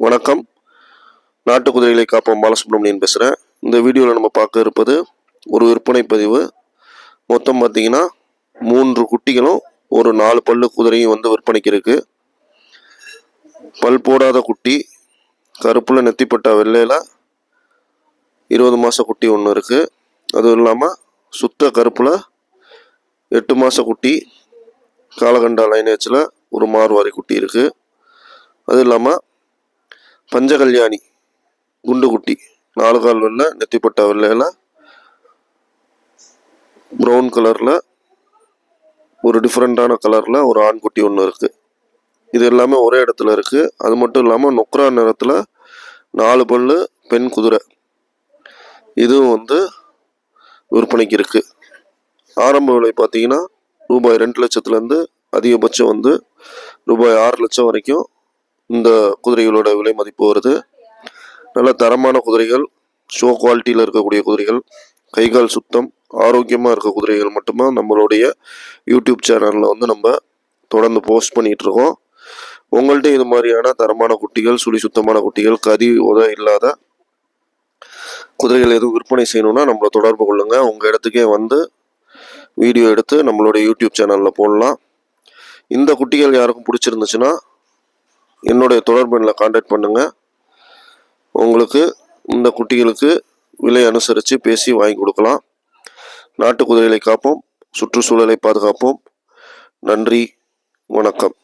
வணக்கம். நாட்டு குதிரைகளை காப்போம் பாலசுப்ரமணியன் பேசுகிறேன். இந்த வீடியோவில் நம்ம பார்க்க இருப்பது ஒரு விற்பனை பதிவு. மொத்தம் பார்த்தீங்கன்னா 3 குட்டிகளும் ஒரு 4 பல்லு குதிரையும் விற்பனைக்கு இருக்குது. பல் போடாத குட்டி, கருப்பில் நெத்திப்பட்டா வெள்ளையில் 20 மாத குட்டி ஒன்று இருக்குது. அதுவும் இல்லாமல் சுத்த கருப்பில் 8 மாத குட்டி, காலகண்டா லைனேஜில் ஒரு மார்வாரி குட்டி இருக்குது. அதுவும் இல்லாமல் பஞ்சகல்யாணி குண்டு குட்டி 4 கால் வெள்ளை, நெத்திப்பட்டா வெள்ளையில் ப்ரௌன் கலரில் ஒரு டிஃப்ரெண்ட்டான கலரில் ஒரு ஆண் குட்டி ஒன்று இருக்குது. இது எல்லாமே ஒரே இடத்துல இருக்குது. அது மட்டும் இல்லாமல் நொக்ரா நிறத்தில் 4 பல்லு பெண் குதிரை இதுவும் விற்பனைக்கு இருக்குது. ஆரம்ப விலை பார்த்தீங்கன்னா ரூபாய் 2 லட்சத்துலேருந்து அதிகபட்சம் ரூபாய் 6 லட்சம் வரைக்கும் இந்த குதிரைகளோட விலை மதிப்பு வருது. நல்ல தரமான குதிரைகள், ஷோ குவாலிட்டியில் இருக்கக்கூடிய குதிரைகள், கைகால் சுத்தம், ஆரோக்கியமாக இருக்க குதிரைகள் மட்டுமே நம்மளுடைய யூடியூப் சேனலில் நம்ம தொடர்ந்து போஸ்ட் பண்ணிகிட்ருக்கோம். உங்கள்கிட்ட இது மாதிரியான தரமான குட்டிகள், சுழி சுத்தமான குட்டிகள், கதி இல்லாத குதிரைகள் எதுவும் விற்பனை செய்யணும்னா நம்மளை தொடர்பு கொள்ளுங்கள். உங்கள் இடத்துக்கே வீடியோ எடுத்து நம்மளுடைய யூடியூப் சேனலில் போடலாம். இந்த குட்டிகள் யாருக்கும் பிடிச்சிருந்துச்சுன்னா என்னுடைய தொடர்பு எண்ணில் கான்டாக்ட் பண்ணுங்கள். உங்களுக்கு இந்த குட்டிகளுக்கு விலை அனுசரித்து பேசி வாங்கி கொடுக்கலாம். நாட்டு குதிரைகளை காப்போம், சுற்றுச்சூழலை பாதுகாப்போம். நன்றி, வணக்கம்.